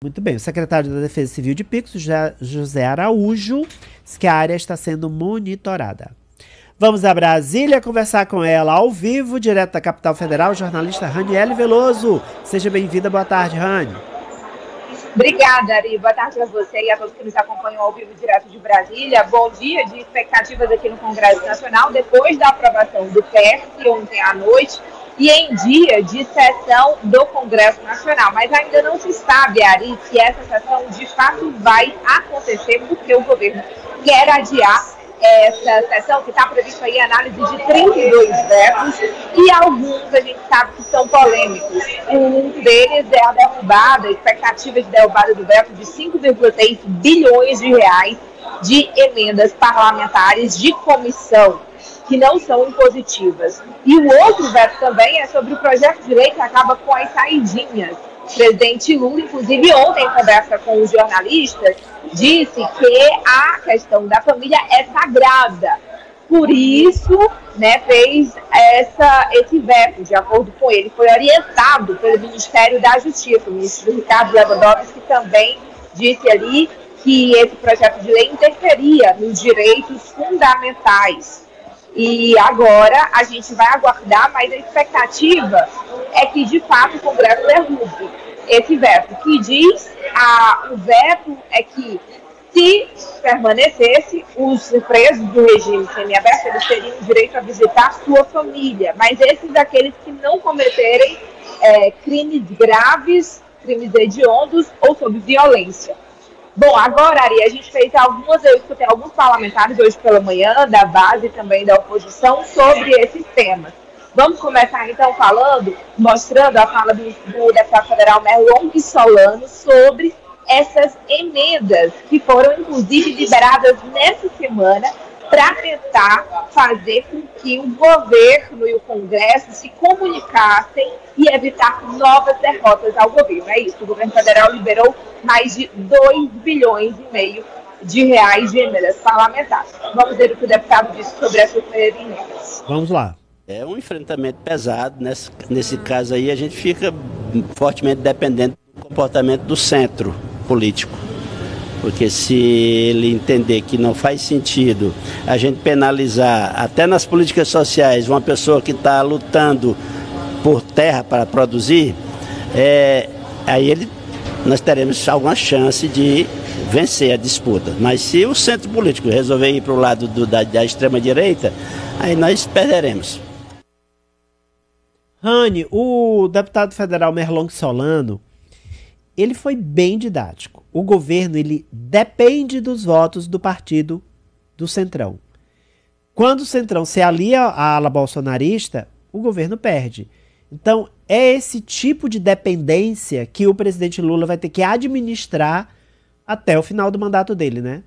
Muito bem, o secretário da Defesa Civil de Picos, José Araújo, diz que a área está sendo monitorada. Vamos a Brasília conversar com ela ao vivo, direto da capital federal, jornalista Raniele Veloso. Seja bem-vinda, boa tarde, Rani. Obrigada, Ari. Boa tarde a você e a todos que nos acompanham ao vivo direto de Brasília. Bom dia de expectativas aqui no Congresso Nacional, depois da aprovação do PEC ontem à noite e em dia de sessão do Congresso Nacional. Mas ainda não se sabe, Ari, se essa sessão de fato vai acontecer, porque o governo quer adiar essa sessão, que está prevista aí a análise de 32 vetos, e alguns a gente sabe que são polêmicos. Um deles é a derrubada, a expectativa de derrubada do veto de 5,6 bilhões de reais de emendas parlamentares de comissão, que não são impositivas. E o outro veto também é sobre o projeto de lei que acaba com as saidinhas. O presidente Lula, inclusive ontem, em conversa com os jornalistas, disse que a questão da família é sagrada. Por isso, fez esse veto, de acordo com ele. Foi orientado pelo Ministério da Justiça. O ministro Ricardo Lewandowski também disse ali que esse projeto de lei interferia nos direitos fundamentais. E agora a gente vai aguardar, mas a expectativa é que, de fato, o Congresso derrube esse veto. Que diz o veto é que, se permanecesse, os presos do regime semiaberto eles teriam direito a visitar sua família. Mas esses daqueles que não cometerem crimes graves, crimes hediondos ou sob violência. Bom, agora, Ari, a gente fez eu escutei alguns parlamentares hoje pela manhã, da base e também da oposição, sobre esses temas. Vamos começar, então, mostrando a fala do deputado federal Merlong Solano sobre essas emendas que foram, inclusive, liberadas nessa semana para tentar fazer com que o governo e o Congresso se comunicassem e evitar novas derrotas ao governo. É isso, o governo federal liberou mais de 2,5 bilhões de reais de emendas parlamentares. Vamos ver o que o deputado disse sobre essas emendas. Vamos lá. É um enfrentamento pesado. Nesse caso aí, a gente fica fortemente dependente do comportamento do centro político. Porque se ele entender que não faz sentido a gente penalizar, até nas políticas sociais, uma pessoa que está lutando por terra para produzir, aí nós teremos alguma chance de vencer a disputa. Mas se o centro político resolver ir para o lado da extrema-direita, aí nós perderemos. Rani, o deputado federal Merlong Solano, ele foi bem didático. O governo, ele depende dos votos do partido do Centrão. Quando o Centrão se alia à ala bolsonarista, o governo perde. Então, é esse tipo de dependência que o presidente Lula vai ter que administrar até o final do mandato dele, né?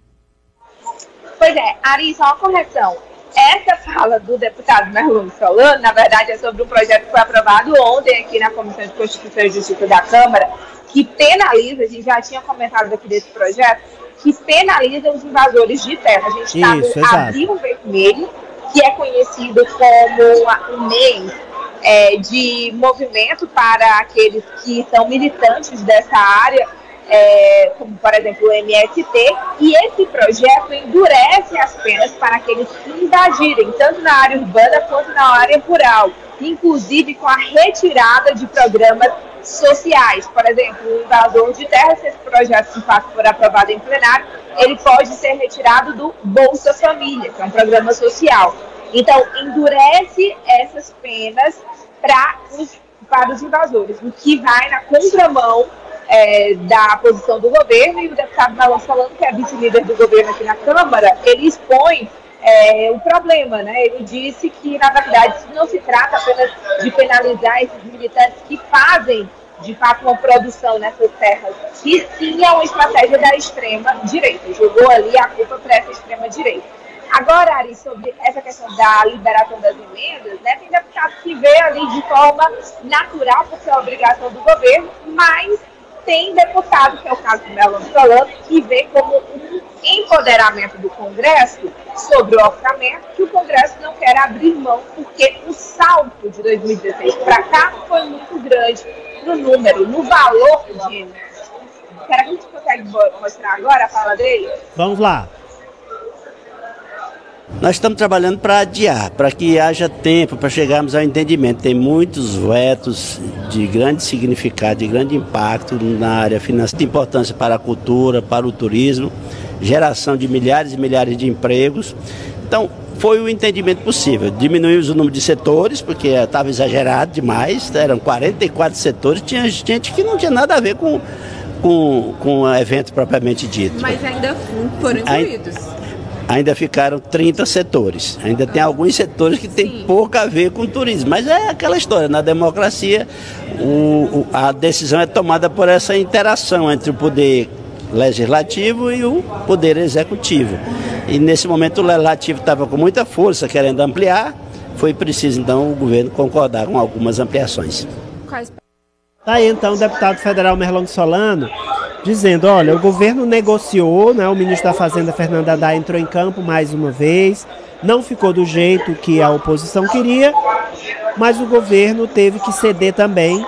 Pois é, Ari, só uma correção. Essa fala do deputado Merlong Solano, na verdade, é sobre um projeto que foi aprovado ontem aqui na Comissão de Constituição e Justiça da Câmara, que penaliza, a gente já tinha comentado aqui desse projeto, que penaliza os invasores de terra. A gente está no Abril Vermelho, que é conhecido como um mês de movimento para aqueles que são militantes dessa área, como, por exemplo, o MST, e esse projeto endurece as penas para aqueles que invadirem, tanto na área urbana quanto na área rural, inclusive com a retirada de programas sociais. Por exemplo, o invasor de terra, se esse projeto de fato for aprovado em plenário, ele pode ser retirado do Bolsa Família, que é um programa social. Então, endurece essas penas para os invasores, o que vai na contramão da posição do governo. E o deputado Merlong Solano, que é vice-líder do governo aqui na Câmara, ele expõe o problema, né? Ele disse que, na verdade, não se trata apenas de penalizar esses militantes que fazem, de fato, uma produção nessas terras, que sim é uma estratégia da extrema-direita. Jogou ali a culpa para essa extrema-direita. Agora, Ari, sobre essa questão da liberação das emendas, tem deputado que vê ali de forma natural, porque é a obrigação do governo, mas tem deputado, que é o caso do Merlong Solano, que vê como um empoderamento do Congresso sobre o orçamento, que o Congresso não quer abrir mão, porque o salto de 2016 para cá foi muito grande no número, no valor de emendas. Será que a gente consegue mostrar agora a fala dele? Vamos lá. Nós estamos trabalhando para adiar, para que haja tempo para chegarmos ao entendimento. Tem muitos vetos de grande significado, de grande impacto na área financeira, de importância para a cultura, para o turismo, geração de milhares e milhares de empregos. Então, foi o entendimento possível. Diminuímos o número de setores, porque estava exagerado demais, eram 44 setores, tinha gente que não tinha nada a ver com o evento propriamente dito. Mas ainda foram incluídos. Ainda ficaram 30 setores. Ainda tem alguns setores que tem pouco a ver com o turismo. Mas é aquela história, na democracia a decisão é tomada por essa interação entre o poder legislativo e o poder executivo. E nesse momento o legislativo estava com muita força querendo ampliar, foi preciso então o governo concordar com algumas ampliações. Tá aí então o deputado federal Merlong Solano dizendo, olha, o governo negociou, né, o ministro da Fazenda Fernando Haddad entrou em campo mais uma vez, não ficou do jeito que a oposição queria, mas o governo teve que ceder também,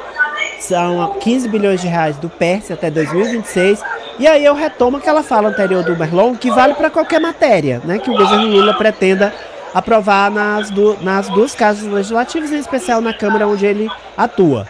são 15 bilhões de reais do PERSE até 2026, e aí eu retomo aquela fala anterior do Merlong, que vale para qualquer matéria, né, que o governo Lula pretenda aprovar nas duas casas legislativas, em especial na Câmara onde ele atua.